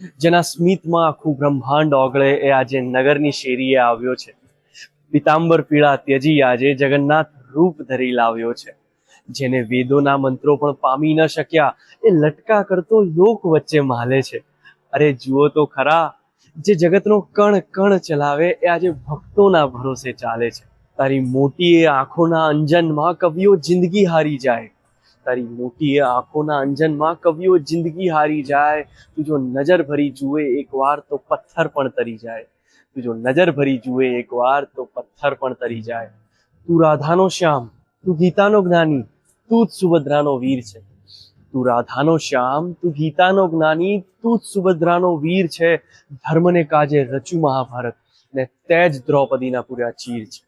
જેના સ્મિતમાં આખું બ્રહ્માંડ ઓગળે એ આજે નગરની શેરીએ આવ્યો છે. પિતાંબર પીળા ત્યજી આજે જગન્નાથ રૂપ ધરી લાવ્યો છે. જેને વેદોના મંત્રો પણ પામી ન શક્યા એ લટકા કરતો લોક વચ્ચે માલે છે. અરે જુઓ તો ખરા, જે જગતનો કણ કણ ચલાવે એ આજે ભક્તોના ભરોસે ચાલે છે. તારી મોટી એ આંખોના અંજનમાં કવિઓ જિંદગી હારી જાય. તારી મોટી એ આંખોના અંજનમાં કવિઓ જિંદગી હારી જાય. તું જો નજર ભરી જુએ એકવાર તો પથ્થર પણ તરી જાય. તું જો નજર ભરી જુએ એકવાર તો પથ્થર પણ તરી જાય. તું રાધાનો શ્યામ, તું ગીતાનો જ્ઞાની, તું જ સુભદ્રાનો વીર છે. તું રાધાનો શ્યામ, તું ગીતાનો જ્ઞાની, તું જ સુભદ્રાનો વીર છે. ધર્મને કાજે રચ્યું મહાભારત ને તેજ દ્રૌપદીના પૂર્યા ચીર છે.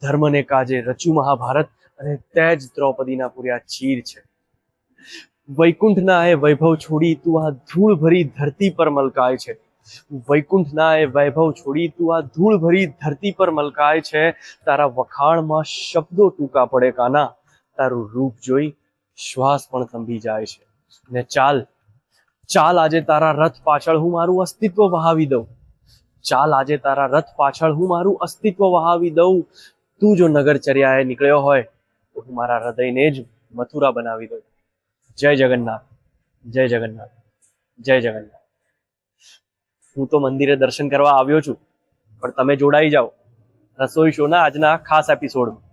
ધર્મને કાજે રચ્યું મહાભારત અને તેજ દ્રૌપદીના પૂર્યા ચીર છે. વૈકુંઠના એ વૈભવ છોડી તું આ ધૂળ ભરી ધરતી પર મલકાય છે. વૈકુંઠના એ વૈભવ છોડી તું આ ધૂળ ભરી ધરતી પર મલકાય છે. તારા વખાણમાં શબ્દો ટૂંકા પડે કાના, તારું રૂપ જોઈ શ્વાસ પણ થંભી જાય છે. ને ચાલ ચાલ આજે તારા રથ પાછળ હું મારું અસ્તિત્વ વહાવી દઉં. ચાલ આજે તારા રથ પાછળ હું મારું અસ્તિત્વ વહાવી દઉં. તું જો નગરચર્યાએ નીકળ્યો હોય તો હું મારા હૃદયને જ મથુરા બનાવી દઉં. જય જગન્નાથ, જય જગન્નાથ, જય જગન્નાથ. હું તો મંદિરે દર્શન કરવા આવ્યો છું, પણ તમે જોડાઈ જાઓ રસોઈ શોના આજના ખાસ એપિસોડમાં.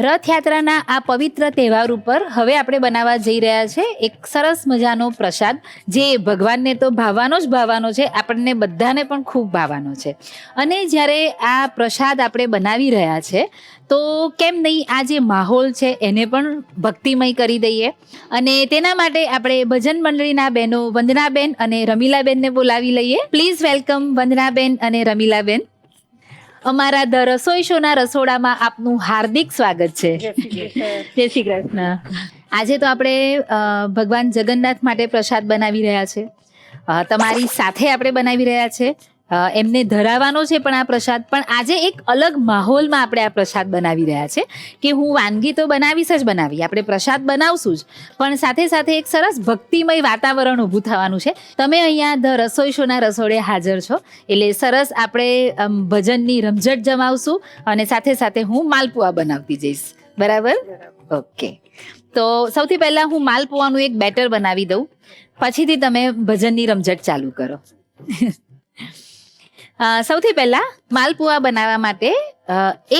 રથયાત્રાના આ પવિત્ર તહેવાર ઉપર હવે આપણે બનાવવા જઈ રહ્યા છે એક સરસ મજાનો પ્રસાદ, જે ભગવાનને તો ભાવવાનો જ ભાવવાનો છે, આપણને બધાને પણ ખૂબ ભાવવાનો છે. અને જ્યારે આ પ્રસાદ આપણે બનાવી રહ્યા છે તો કેમ નહીં આ જે માહોલ છે એને પણ ભક્તિમય કરી દઈએ. અને તેના માટે આપણે ભજન મંડળીના બહેનો વંદનાબેન અને રમીલાબેનને બોલાવી લઈએ. પ્લીઝ વેલકમ વંદનાબેન અને રમીલાબેન. અમારા ધ રસોઈ શોના રસોડામાં આપનું હાર્દિક સ્વાગત છે. જય શ્રી કૃષ્ણ. આજે તો આપણે ભગવાન જગન્નાથ માટે પ્રસાદ બનાવી રહ્યા છે. તમારી સાથે આપણે બનાવી રહ્યા છે. એમને ધરાવવાનો છે પણ આ પ્રસાદ, પણ આજે એક અલગ માહોલમાં આપણે આ પ્રસાદ બનાવી રહ્યા છે કે હું વાનગી તો બનાવીશ જ બનાવી, આપણે પ્રસાદ બનાવશું જ, પણ સાથે સાથે એક સરસ ભક્તિમય વાતાવરણ ઊભું થવાનું છે. તમે અહીંયા ધ રસોઈ શોના રસોડે હાજર છો એટલે સરસ આપણે ભજનની રમઝટ જમાવશું અને સાથે સાથે હું માલપુઆ બનાવતી જઈશ. બરાબર? ઓકે. તો સૌથી પહેલાં હું માલપુઆનું એક બેટર બનાવી દઉં, પછીથી તમે ભજનની રમઝટ ચાલુ કરો. સૌથી પહેલાં માલપુઆ બનાવવા માટે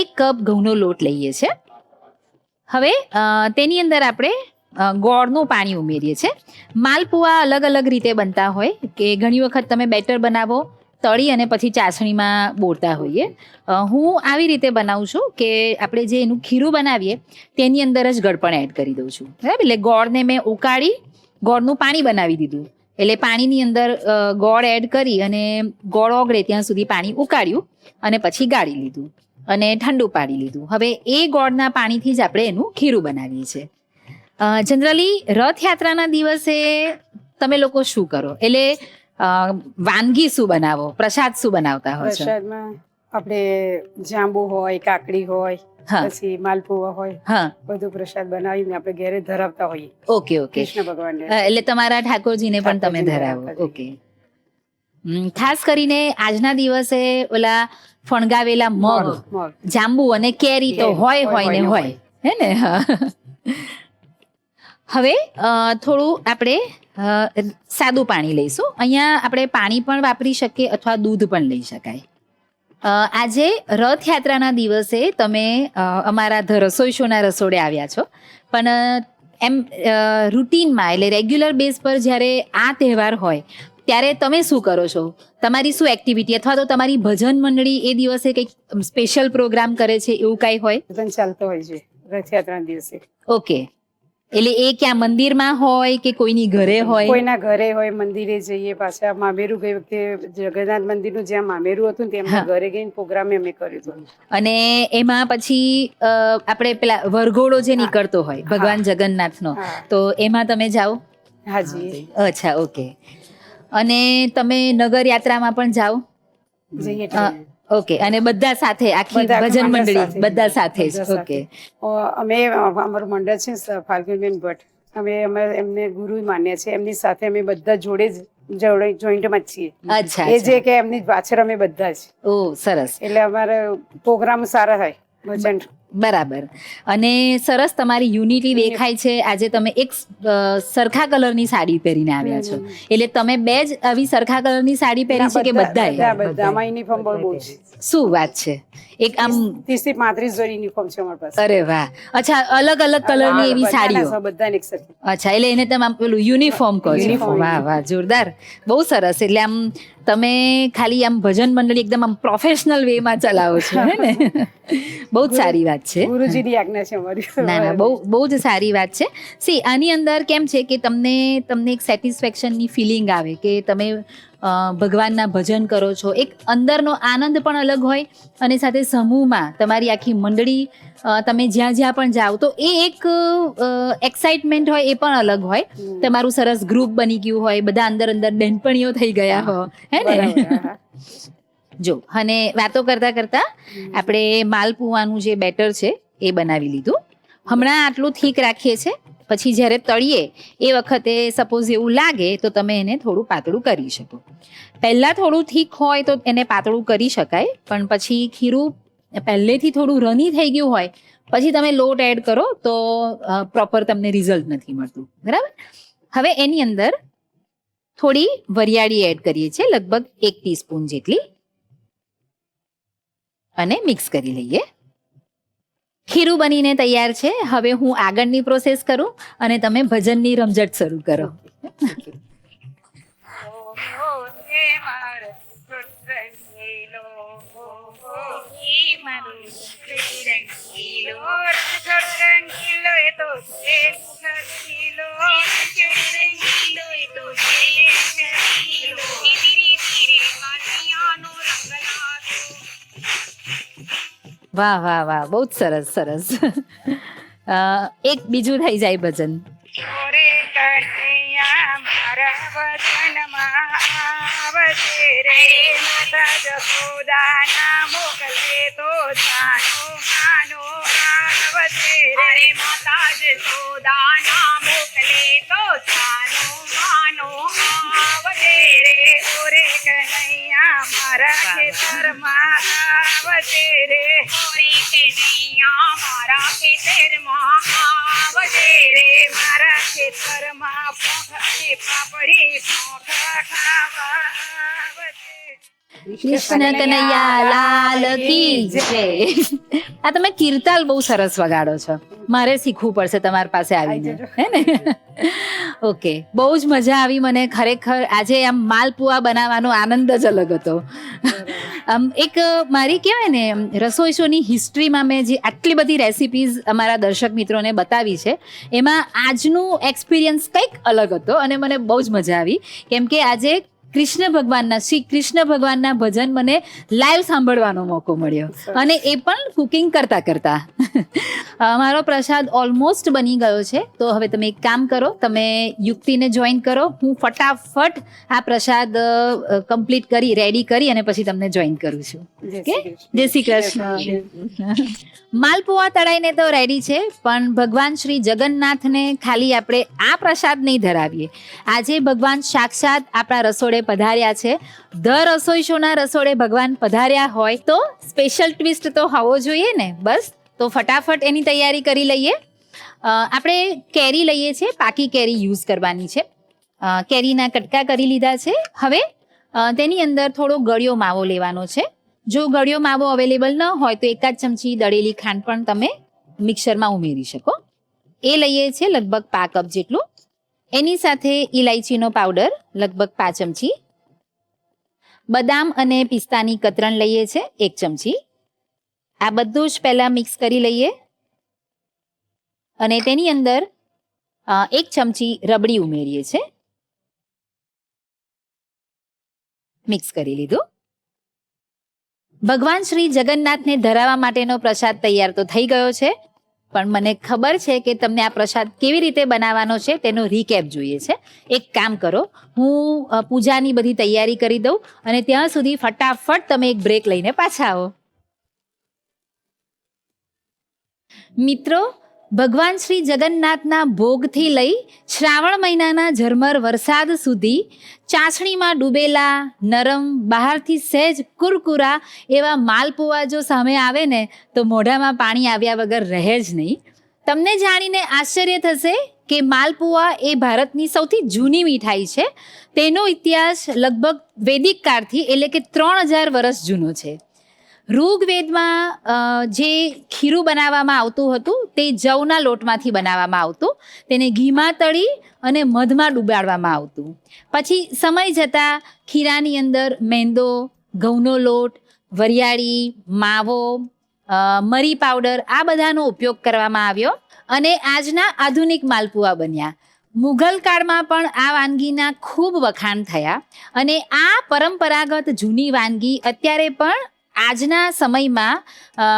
1 કપ ઘઉંનો લોટ લઈએ છીએ. હવે તેની અંદર આપણે ગોળનું પાણી ઉમેરીએ છીએ. માલપુઆ અલગ અલગ રીતે બનતા હોય કે ઘણી વખત તમે બેટર બનાવો, તળી અને પછી ચાસણીમાં બોળતા હોઈએ. હું આવી રીતે બનાવું છું કે આપણે જે એનું ખીરું બનાવીએ તેની અંદર જ ગળપણ એડ કરી દઉં છું. બરાબર? એટલે ગોળને મેં ઉકાળી ગોળનું પાણી બનાવી દીધું, એટલે પાણીની અંદર ગોળ એડ કરી અને ગોળ ઓગળે ત્યાં સુધી પાણી ઉકાળ્યું અને પછી ગાળી લીધું અને ઠંડુ પાડી લીધું. હવે એ ગોળના પાણીથી જ આપણે એનું ખીરું બનાવીએ છીએ. જનરલી રથયાત્રાના દિવસે તમે લોકો શું કરો? એટલે વાનગી શું બનાવો, પ્રસાદ શું બનાવતા હોય છે? પ્રસાદમાં આપણે જાંબુ હોય, કાકડી હોય, પછી માલપુઆ હોય, બધું પ્રસાદ બનાવીને આપણે ઘરે ધરાવતા હોઈએ. Okay okay. કૃષ્ણ ભગવાનને એટલે તમારા ઠાકોરજીને પણ તમે ધરાવો. ઓકે. ખાસ કરીને આજના દિવસે ઓલા ફણગાવેલા મગ, જાંબુ અને કેરી તો હોય ને હોય, હે ને? હવે થોડું આપણે સાદું પાણી લઈશું. અહીંયા આપણે પાણી પણ વાપરી શકીએ અથવા દૂધ પણ લઈ શકાય. આજે રથયાત્રાના દિવસે તમે અમારા ધ રસોઈ શોના રસોડે આવ્યા છો, પણ એમ રૂટીનમાં એટલે રેગ્યુલર બેઝ પર જ્યારે આ તહેવાર હોય ત્યારે તમે શું કરો છો? તમારી શું એક્ટિવિટી, અથવા તો તમારી ભજન મંડળી એ દિવસે કંઈક સ્પેશિયલ પ્રોગ્રામ કરે છે એવું કાંઈ હોય? ભજન ચાલતો હોય છે રથયાત્રાના દિવસે. ઓકે. એટલે એ ક્યાં મંદિરમાં હોય કે કોઈની ઘરે હોય? કોઈના ઘરે હોય, મંદિરે જઈએ. પાછા મામેરું ગઈ વખતે જગન્નાથ મંદિરનું જ્યાં મામેરું હતું તેમના ઘરે ગઈને પ્રોગ્રામ અમે કર્યો હતો. અને એમાં પછી આપણે પેલા વરઘોડો જે નીકળતો હોય ભગવાન જગન્નાથનો, તો એમાં તમે જાઓ? હાજી અચ્છા, ઓકે. અને તમે નગર યાત્રામાં પણ જાઓ? જઈએ ઓકે. અને બધા સાથે, આખી ભજન મંડળી બધા સાથે જ? ઓકે. અમે અમારું મંડળ છે ફાલ્ગુનબેન ભટ્ટ, અમે એમને ગુરુ માનીએ છીએ. એમની સાથે અમે બધા જોડે જોઈન્ટમાં જ છીએ. અચ્છા, એ જે કે એમની પાછળ અમે બધા જ. ઓ સરસ. એટલે અમારે પ્રોગ્રામ સારા થાય ભજન. બરાબર. અને સરસ તમારી યુનિટી દેખાય છે. આજે તમે એક સરખા કલરની સાડી પહેરીને આવ્યા છો, એટલે તમે બે જ આવી સરખા કલરની સાડી પહેરી છે કે બધાએ? બધામાં યુનિફોર્મ બહુ છે. શું વાત છે! એક આમ 30 થી 35 જોડી યુનિફોર્મ છે અમારી પાસે. અરે વાહ. અચ્છા, અલગ અલગ કલરની એવી સાડીઓ? બધાને એક સરખી. અચ્છા, એટલે એને તમે આમ પેલું યુનિફોર્મ કહો છો? વાહ વાહ, જોરદાર, બહુ સરસ. એટલે આમ તમે ખાલી આમ ભજન મંડળી એકદમ આમ પ્રોફેશનલ વે માં ચલાવો છો, હે ને? બહુ જ સારી વાત છે. ગુરુજીની આજ્ઞા છે અમારી. ના ના, બહુ જ સારી વાત છે. સી, આની અંદર કેમ છે કે તમને એક સેટિસ્ફેક્શનની ફિલિંગ આવે કે તમે ભગવાનના ભજન કરો છો. એક અંદરનો આનંદ પણ અલગ હોય, અને સાથે સમૂહમાં તમારી આખી મંડળી તમે જ્યાં જ્યાં પણ જાઓ તો એ એક એક્સાઇટમેન્ટ હોય, એ પણ અલગ હોય. તમારું સરસ ગ્રુપ બની ગયું હોય, બધા અંદર બહેનપણીઓ થઈ ગયા હો, હે ને? જો, અને વાતો કરતા કરતા આપણે માલપુવાનું જે બેટર છે એ બનાવી લીધું. હમણાં આટલું થીક રાખીએ છીએ, પછી જ્યારે તળીએ એ વખતે સપોઝ એવું લાગે તો તમે એને થોડું પાતળું કરી શકો. પહેલાં થોડું થીક હોય તો એને પાતળું કરી શકાય, પણ પછી ખીરું પહેલેથી થોડું રની થઈ ગયું હોય પછી તમે લોટ એડ કરો તો પ્રોપર તમને રિઝલ્ટ નથી મળતું. બરાબર. હવે એની અંદર થોડી વરિયાળી એડ કરીએ છીએ, લગભગ 1 ટીસ્પૂન જેટલી, અને મિક્સ કરી લઈએ. ખીરું બનીને તૈયાર છે. હવે હું આગળની પ્રોસેસ કરું અને તમે ભજનની રમઝટ શરૂ કરો. વાહ વાહ વાહ, બહુ જ સરસ સરસ. એક બીજું થઈ જાય ભજન. કૃષ્ણ કનૈયા લાલ કી જય. આ તમે કીર્તાલ બહુ સરસ વગાડો છો. મારે શીખવું પડશે તમારી પાસે આવીને, હે ને? ઓકે, બહુ જ મજા આવી મને ખરેખર. આજે આમ માલપુઆ બનાવવાનો આનંદ જ અલગ હતો. આમ એક મારી કહેવાય ને રસોઈ શોની હિસ્ટ્રીમાં મેં જે આટલી બધી રેસિપીઝ અમારા દર્શક મિત્રોને બતાવી છે, એમાં આજનું એક્સપિરિયન્સ કંઈક અલગ હતો, અને મને બહુ જ મજા આવી. કેમ કે આજે શ્રી કૃષ્ણ ભગવાનના ભજન મને લાઈવ સાંભળવાનો મોકો મળ્યો, અને એ પણ કુકિંગ કરતા કરતા. મારો પ્રસાદ ઓલમોસ્ટ બની ગયો છે. તો હવે તમે એક કામ કરો, તમે યુક્તિને જોઈન કરો. હું ફટાફટ આ પ્રસાદ કમ્પ્લીટ કરી રેડી કરી અને પછી તમને જોઈન કરું છું. ઓકે, જય શ્રી કૃષ્ણ. માલપુઆ તળાઈને તો રેડી છે, પણ ભગવાન શ્રી જગન્નાથને ખાલી આપણે આ પ્રસાદ નહીં ધરાવીએ. આજે ભગવાન સાક્ષાત આપણા રસોડે પધાર્યા છે. ધ રસોઈ શોના રસોડે ભગવાન પધાર્યા હોય તો સ્પેશિયલ ટ્વિસ્ટ તો હોવો જોઈએ ને. બસ, તો ફટાફટ એની તૈયારી કરી લઈએ. આપણે કેરી લઈએ છીએ, પાકી કેરી યુઝ કરવાની છે. કેરીના કટકા કરી લીધા છે. હવે તેની અંદર થોડો ગળ્યો માવો લેવાનો છે. જો ગળ્યો માવો અવેલેબલ ન હોય તો 1 ચમચી દળેલી ખાંડ પણ તમે મિક્સરમાં ઉમેરી શકો. એ લઈએ છીએ લગભગ 5 કપ જેટલું. એની સાથે ઇલાયચીનો પાવડર લગભગ 5 ચમચી, બદામ અને પિસ્તાની કતરણ લઈએ છીએ 1 ચમચી. આ બધું જ પહેલાં મિક્સ કરી લઈએ, અને તેની અંદર 1 ચમચી રબડી ઉમેરીએ છીએ. મિક્સ કરી લીધું. ભગવાન શ્રી જગન્નાથને ધરાવવા માટેનો પ્રસાદ તૈયાર તો થઈ ગયો છે. પણ મને ખબર છે કે તમને આ પ્રસાદ કેવી રીતે બનાવવાનો છે તેનો રીકેપ જોઈએ છે. એક કામ કરો, હું પૂજાની બધી તૈયારી કરી દઉં અને ત્યાં સુધી ફટાફટ તમે એક બ્રેક લઈને પાછા આવો. મિત્રો, ભગવાન શ્રી જગન્નાથના ભોગથી લઈ શ્રાવણ મહિનાના ઝરમર વરસાદ સુધી ચાસણીમાં ડૂબેલા નરમ, બહારથી સહેજ કુરકુરા એવા માલપુઆ જો સામે આવે ને તો મોઢામાં પાણી આવ્યા વગર રહે જ નહીં. તમને જાણીને આશ્ચર્ય થશે કે માલપુઆ એ ભારતની સૌથી જૂની મીઠાઈ છે. તેનો ઇતિહાસ લગભગ વૈદિક કાળથી એટલે કે 3000 વર્ષ જૂનો છે. ઋગ્વેદમાં જે ખીરું બનાવવામાં આવતું હતું તે જવના લોટમાંથી બનાવવામાં આવતું. તેને ઘીમાં તળી અને મધમાં ડુબાડવામાં આવતું. પછી સમય જતાં ખીરાની અંદર મેંદો, ઘઉંનો લોટ, વરિયાળી, માવો, મરી પાવડર આ બધાનો ઉપયોગ કરવામાં આવ્યો અને આજના આધુનિક માલપુઆ બન્યા. મુઘલ કાળમાં પણ આ વાનગીના ખૂબ વખાણ થયા અને આ પરંપરાગત જૂની વાનગી અત્યારે પણ આજના સમયમાં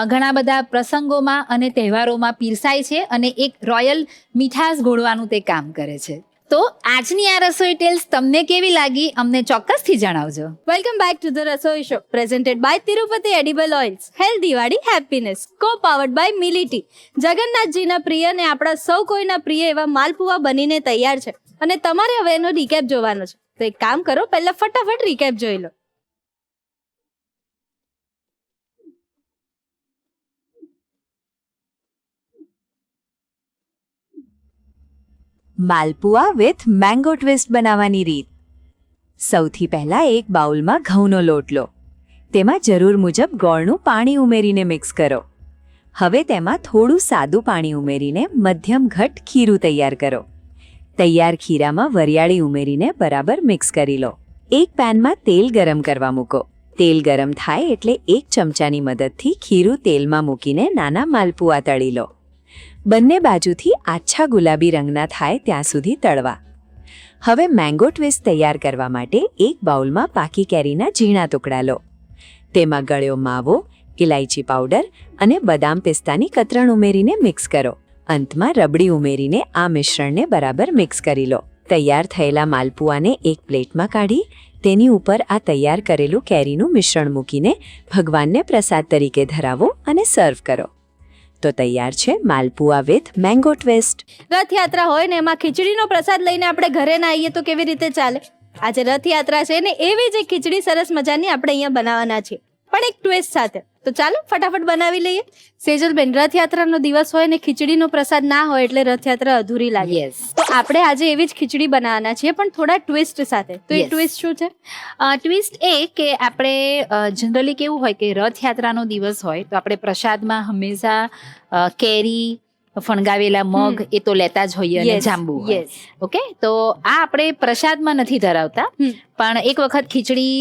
ઘણા બધા પ્રસંગોમાં અને તહેવારોમાં પીરસાય છે અને એક રોયલ મીઠાશ ઘોળવાનું તે કામ કરે છે. તો આજની આ રસોઈ ટેલ્સ તમને કેવી લાગી અમને ચોક્કસથી જણાવજો. Welcome back to the Rasoi show presented by Tirupati edible oils. Healthy વાળી હેપીનેસ, કો પાવર્ડ બાય મિલિટી. જગન્નાથજીના પ્રિય અને આપણા સૌ કોઈના પ્રિય એવા માલપુઆ બનીને તૈયાર છે અને તમારે હવે એનો રીકેપ જોવાનો છે. તો એક કામ કરો, પહેલા ફટાફટ રીકેપ જોઈ લો. માલપુઆ વિથ મેંગો ટ્વિસ્ટ બનાવવાની રીત. સૌથી પહેલાં એક બાઉલમાં ઘઉંનો લોટ લો. તેમાં જરૂર મુજબ ગોળનું પાણી ઉમેરીને મિક્સ કરો. હવે તેમાં થોડું સાદું પાણી ઉમેરીને મધ્યમ ઘટ ખીરું તૈયાર કરો. તૈયાર ખીરામાં વરિયાળી ઉમેરીને બરાબર મિક્સ કરી લો. એક પેનમાં તેલ ગરમ કરવા મૂકો. તેલ ગરમ થાય એટલે 1 ચમચાની મદદથી ખીરું તેલમાં મૂકીને નાના માલપુઆ તળી લો. બંને બાજુથી આછા ગુલાબી રંગના થાય ત્યાં સુધી તળવા. હવે મેંગો ટ્વિસ્ટ તૈયાર કરવા માટે એક બાઉલમાં પાકી કેરીના ઝીણા ટુકડા લો. તેમાં ગળ્યો માવો, ઇલાયચી પાવડર અને બદામ પિસ્તાની કતરણ ઉમેરીને મિક્સ કરો. અંતમાં રબડી ઉમેરીને આ મિશ્રણને બરાબર મિક્સ કરી લો. તૈયાર થયેલા માલપુઆને એક પ્લેટમાં કાઢી તેની ઉપર આ તૈયાર કરેલું કેરીનું મિશ્રણ મૂકીને ભગવાનને પ્રસાદ તરીકે ધરાવો અને સર્વ કરો. તો તૈયાર છે malpua with mango twist. Rath Yatra હોય ને એમાં ખીચડીનો પ્રસાદ લઈને આપણે ઘરે ના આવીએ તો કેવી રીતે ચાલે? આજે રથયાત્રા છે ને એવી જ એક ખીચડી સરસ મજાની આપણે અહીંયા બનાવવાના છીએ, પણ એક ટ્વિસ્ટ સાથે. તો ચાલો ફટાફટ બનાવી લઈએ. સેજલબેન, રથયાત્રાનો દિવસ હોય ને ખીચડીનો પ્રસાદ ના હોય એટલે રથયાત્રા અધૂરી લાગે. યસ. તો આપણે આજે એવી જ ખીચડી બનાવવાના છીએ પણ થોડા ટ્વિસ્ટ સાથે. તો એ Yes. ટ્વિસ્ટ શું છે? ટ્વિસ્ટ એ કે આપણે જનરલી કેવું હોય કે રથયાત્રાનો દિવસ હોય તો આપણે પ્રસાદમાં હંમેશા કેરી, ફણગાવેલા મગ એ તો લેતા જ હોઈએ અને Yes, જાંબુ હોય. yes. ઓકે, તો આ આપણે પ્રસાદમાં નથી ધરાવતા, પણ એક વખત ખીચડી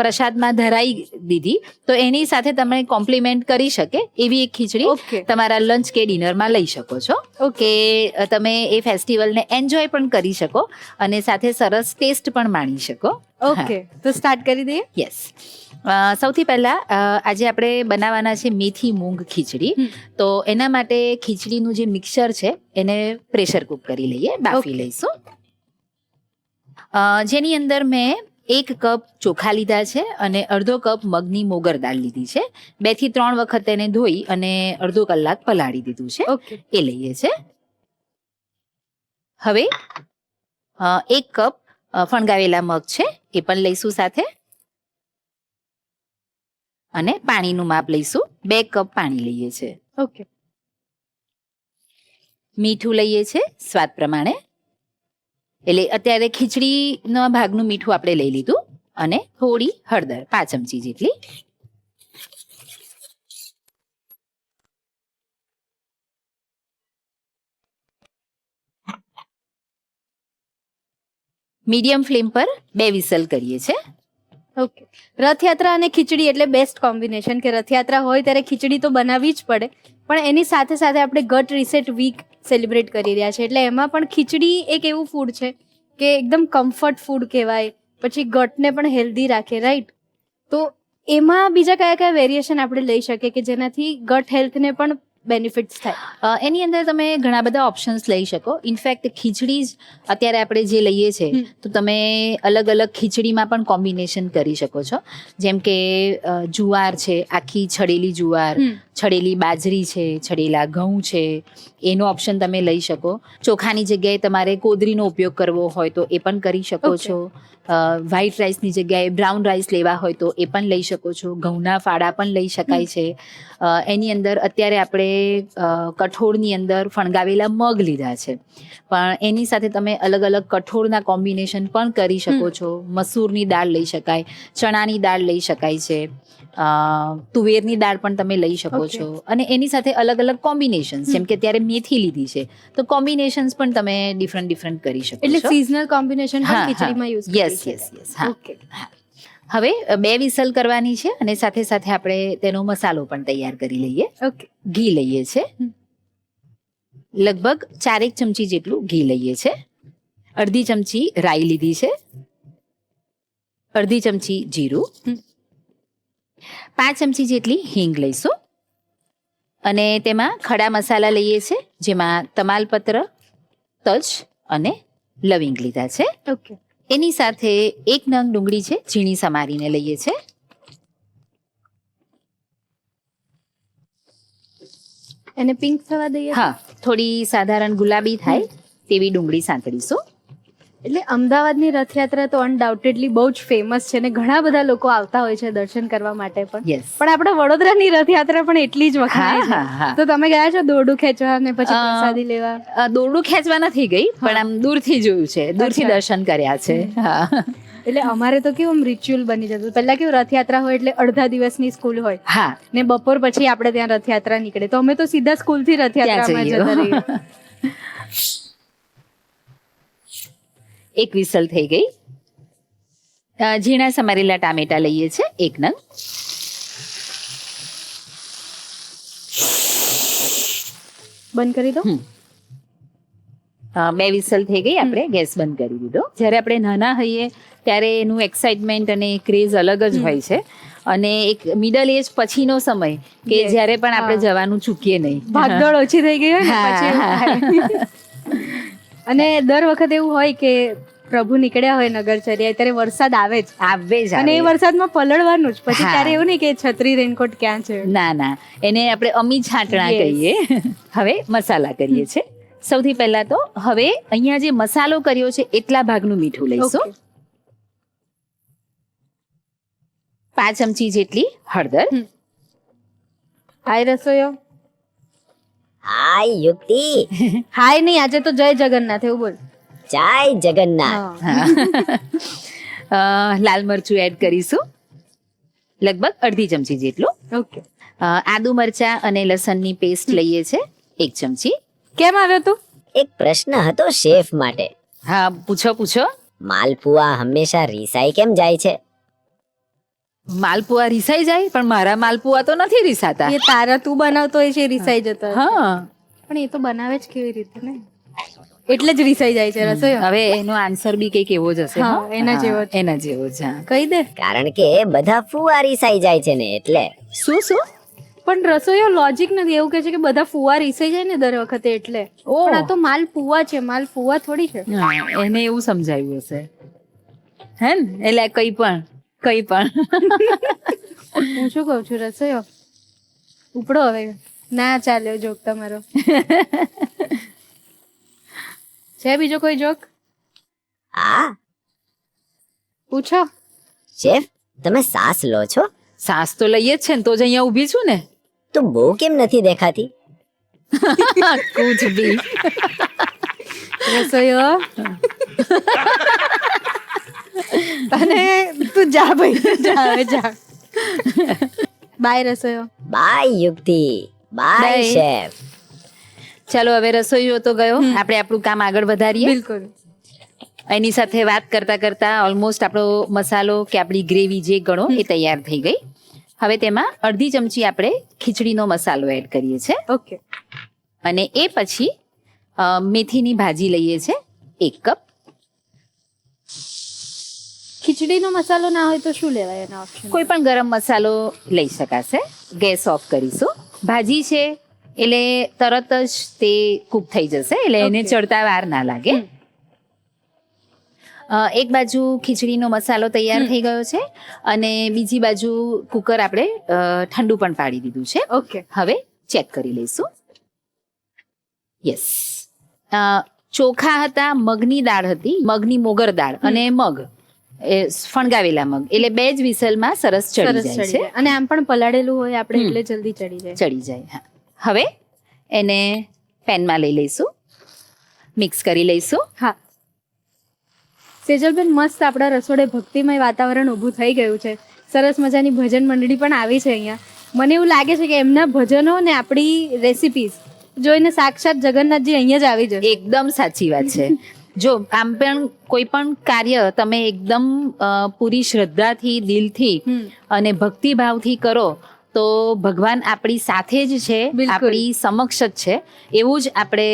પ્રસાદમાં ધરાઈ દીધી તો એની સાથે તમે કોમ્પ્લિમેન્ટ કરી શકે એવી એક ખીચડી Okay. તમારા લંચ કે ડિનરમાં લઈ શકો છો. કે તમે એ ફેસ્ટિવલને એન્જોય પણ કરી શકો અને સાથે સરસ ટેસ્ટ પણ માણી શકો. ઓકે, તો સ્ટાર્ટ કરી દઈએ. યસ. સૌથી પહેલા આજે આપણે બનાવવાના છે મેથી મૂંગ ખીચડી. તો એના માટે ખીચડીનું જે મિક્સર છે એને પ્રેશર કુક કરી લઈએ, બાફી લઈશું. જેની અંદર મેં 1 કપ ચોખા લીધા છે અને અડધો કપ મગની મોગર દાળ લીધી છે. 2 થી 3 વખત તેને ધોઈ અને અડધો કલાક પલાળી દીધું છે. ઓકે, એ લઈએ છે. હવે 1 કપ ફણગાવેલા મગ છે એ પણ લઈશું સાથે અને પાણીનું માપ લઈશું. 2 કપ પાણી લઈએ છે. ઓકે. મીઠું લઈએ છે સ્વાદ પ્રમાણે. એટલે અત્યારે ખીચડીના ભાગનું મીઠું આપણે લઈ લીધું અને થોડી હળદર 5 ચમચી જેટલી. મીડિયમ ફ્લેમ પર 2 વિસલ કરીએ છે. ઓકે. રથયાત્રા અને ખીચડી એટલે બેસ્ટ કોમ્બિનેશન કે રથયાત્રા હોય ત્યારે ખીચડી તો બનાવવી જ પડે, પણ એની સાથે સાથે આપણે ગટ રીસેટ વીક સેલિબ્રેટ કરી રહ્યા છે એટલે એમાં પણ ખીચડી એક એવું ફૂડ છે કે એકદમ કમ્ફર્ટ ફૂડ કહેવાય, પછી ગટને પણ હેલ્ધી રાખે, રાઈટ? તો એમાં બીજા કયા કયા વેરિએશન આપણે લઈ શકીએ કે જેનાથી ગટ હેલ્થને પણ બેનિફિટ્સ થાય? એની અંદર તમે ઘણા બધા ઓપ્શન્સ લઈ શકો. ઇનફેક્ટ ખીચડી જ અત્યારે આપણે જે લઈએ છીએ તો તમે અલગ અલગ ખીચડીમાં પણ કોમ્બિનેશન કરી શકો છો. જેમ કે જુવાર છે, આખી છડેલી જુવાર, છડેલી બાજરી છે, છડેલા ઘઉં છે, એનો ઓપ્શન તમે લઈ શકો. ચોખાની જગ્યાએ તમારે કોદરીનો ઉપયોગ કરવો હોય તો એ પણ કરી શકો છો. વ્હાઈટ રાઈસની જગ્યાએ બ્રાઉન રાઈસ લેવા હોય તો એ પણ લઈ શકો છો. ઘઉંના ફાડા પણ લઈ શકાય છે. એની અંદર અત્યારે આપણે કઠોળની અંદર ફણગાવેલા મગ લીધા છે, પણ એની સાથે તમે અલગ અલગ કઠોળના કોમ્બિનેશન પણ કરી શકો છો. મસૂરની દાળ લઈ શકાય, ચણાની દાળ લઈ શકાય છે, તુવેરની દાળ પણ તમે લઈ શકો છો. અને એની સાથે અલગ અલગ કોમ્બિનેશન્સ, જેમ કે અત્યારે મેથી લીધી છે તો કોમ્બિનેશન્સ પણ તમે ડિફરન્ટ કરી શકો છો. એટલે સિઝનલ કોમ્બિનેશન પણ ખીચડીમાં યુઝ કરી યસ શકાય. Yes yes. હા. ઓકે. હવે 2 વિસલ કરવાની છે અને સાથે સાથે આપણે તેનો મસાલો પણ તૈયાર કરી લઈએ. ઓકે. ઘી લઈએ છે, લગભગ 4 ચમચી જેટલું ઘી લઈએ છે. અડધી ચમચી રાઈ લીધી છે, અડધી ચમચી જીરું, 5 ચમચી જેટલી હિંગ લઈશું અને તેમાં ખડા મસાલા લઈએ છે, જેમાં તમાલપત્ર, તજ અને લવિંગ લીધા છે. ઓકે. એની સાથે 1 નંગ ડુંગળી છે, ઝીણી સમારીને લઈએ છે. એને પિંક થવા દઈએ? હા, થોડી સાધારણ ગુલાબી થાય તેવી ડુંગળી સાંતળીશું. એટલે અમદાવાદની રથયાત્રા તો અનડાઉટેડલી બહુ જ ફેમસ છે ને ઘણા બધા લોકો આવતા હોય છે દર્શન કરવા માટે પણ. યસ. પણ આપણે વડોદરાની રથયાત્રા પણ એટલી જ વખણાય હા, હા. છે. તો તમે ગયા છો દોરડું ખેંચવા અને પછી પ્રસાદી લેવા? દોરડું ખેંચવા નથી ગઈ, પણ આમ દૂરથી જોયું છે, દૂરથી અચ્છા. દર્શન કર્યા છે. હા એટલે અમારે તો કેવું રિચ્યુઅલ બની જતું. પહેલા કેવું રથયાત્રા હોય એટલે અડધા દિવસની સ્કૂલ હોય હા, ને બપોર પછી આપણે ત્યાં રથયાત્રા નીકળે, તો અમે તો સીધા સ્કૂલથી રથયાત્રામાં ત્યાં જતા જઈએ. રહીએ. 1 વિસલ થઈ ગઈ. ઝીણા સમારેલા ટામેટા લઈએ છે, 1 નંગ. બંધ કરી દો. 2 વિસલ થઈ ગઈ, આપણે ગેસ બંધ કરી દીધો. જ્યારે આપણે નાના હોઈએ ત્યારે એનું એક્સાઇટમેન્ટ અને ક્રેઝ અલગ જ હોય છે, અને એક મિડલ એજ પછીનો સમય કે Yes. જ્યારે પણ આપણે જવાનું ચૂકીએ નહીં. ભાગદોડ ઓછી થઈ ગઈ હોય ને હા, પછી એવું હા. થાય. અને દર વખતે એવું હોય કે પ્રભુ નીકળ્યા હોય નગરચર્યા ત્યારે વરસાદ આવે જ, આવે જ અને એ આવે. વરસાદમાં પલળવાનું જ. પછી હા. ત્યારે એવું નહીં કે છત્રી રેનકોટ ક્યાં છે. ના, એને આપણે અમી છાંટણા Yes. કહીએ. હવે મસાલા કરીએ છે. સૌથી પહેલા તો હવે અહીંયા જે મસાલો કર્યો છે એટલા ભાગનું મીઠું લઈશું. Okay. 5 ચમચી જેટલી હળદર, હાય રસોઈયો. હાય યુક્તિ, હાય નહીં, આજે તો જય જગન્નાથ એવું બોલ. જય જગન્નાથ. હા. લાલ મરચું એડ કરીશું, લગભગ અડધી ચમચી જેટલું. ઓકે. આદુ મરચા અને લસણની પેસ્ટ લઈએ છે, 1 ચમચી. કેમ આવ્યો તું? એક પ્રશ્ન હતો શેફ માટે. હા, પૂછો. માલપુઆ હંમેશા રીસાઈ કેમ જાય છે? માલપુઆ રીસાઈ જાય, પણ મારા માલપુઆ તો નથી રીસાતા. એ તારા તું બનાવતો હોય છે એ રીસાઈ જતો હશે. હા, પણ એ તો બનાવે જ કેવી રીતે ને, એટલે જ રીસાઈ જાય છે રસોઈયો. હવે એનો આન્સર બી કંઈક એવો જ હશે. હા, હો? એના જેવો જ. એના જેવો જ. હા. કહી દે. કારણ કે બધા ફુવા રીસાઈ જાય છે ને એટલે. શું? પણ રસોઈયો લોજિક નથી. એવું કહે છે કે બધા ફુવા રીસાઈ જાય ને દર વખતે એટલે. ઓહ. પણ આ તો માલ પુવા છે, માલ ફુવા થોડી છે. હા, એને એવું સમજાવ્યું હશે, હે ને? એટલે કંઈ પણ હું શું કહું છું રસોઈયો, ઉપડો હવે. ના ચાલ્યો જોક તમારો. છે બીજો કોઈ જોક? હા પૂછો. શેફ, તમે સાસ લો છો સાસ તો લઈએ જ છે ને, તો જ અહીંયા ઊભી છું ને. તો બહુ કેમ નથી દેખાતી? કુછ ભી. રસોઈયો અને તું જા ભાઈ, જા હવે જા. બાય રસોઈયો. બાય યુક્તિ, બાય Bye. શેફ. ચાલો હવે રસોઈયો તો ગયો, આપણે આપણું કામ આગળ વધારીએ. બિલકુલ. એની સાથે વાત કરતા ઓલમોસ્ટ આપણો મસાલો કે આપણી ગ્રેવી જે ગણો એ તૈયાર થઈ ગઈ. હવે તેમાં અડધી ચમચી આપણે ખીચડીનો મસાલો એડ કરીએ છીએ, ઓકે. અને એ પછી મેથીની ભાજી લઈએ છે 1 કપ. ખીચડીનો મસાલો ના હોય તો શું લેવાય એના ઓપ્શન? કોઈ પણ ગરમ મસાલો લઈ શકાશે. ગેસ ઓફ કરીશું. ભાજી છે એટલે તરત જ તે કૂક થઈ જશે, એટલે એને Okay. ચડતા વાર ના લાગે. એક બાજુ ખીચડીનો મસાલો તૈયાર થઈ ગયો છે અને બીજી બાજુ કુકર આપણે ઠંડુ પણ પાડી દીધું છે. ઓકે. હવે ચેક કરી લઈશું. યસ, ચોખા હતા, મગની દાળ હતી, મગની મોગર દાળ અને મગ એ ફણગાવેલા મગ, એટલે 2 જ વિસલમાં સરસ ચડી સરસ જાય ચડી છે. જાય. અને આમ પણ પલાળેલું હોય આપણે હમ. એટલે જલ્દી ચડી જાય. ચડી જાય. હા, હવે એને પેનમાં લઈ લઈશું, મિક્સ કરી લઈશું. હા, સેજલબેન, મસ્ત આપણા રસોડે ભક્તિમય વાતાવરણ ઊભું થઈ ગયું છે. સરસ મજાની ભજન મંડળી પણ આવી છે અહીંયા. મને એવું લાગે છે કે એમના ભજનો ને આપણી રેસિપીઝ જોઈને સાક્ષાત જગન્નાથજી અહીંયા જ આવી જશે. એકદમ સાચી વાત છે. જો આમ પણ કોઈ પણ કાર્ય તમે એકદમ પૂરી શ્રદ્ધાથી, દિલથી હમ. અને ભક્તિભાવથી કરો તો ભગવાન આપણી સાથે જ છે, બિલકુલ. આપણી સમક્ષ જ છે, એવું જ આપણે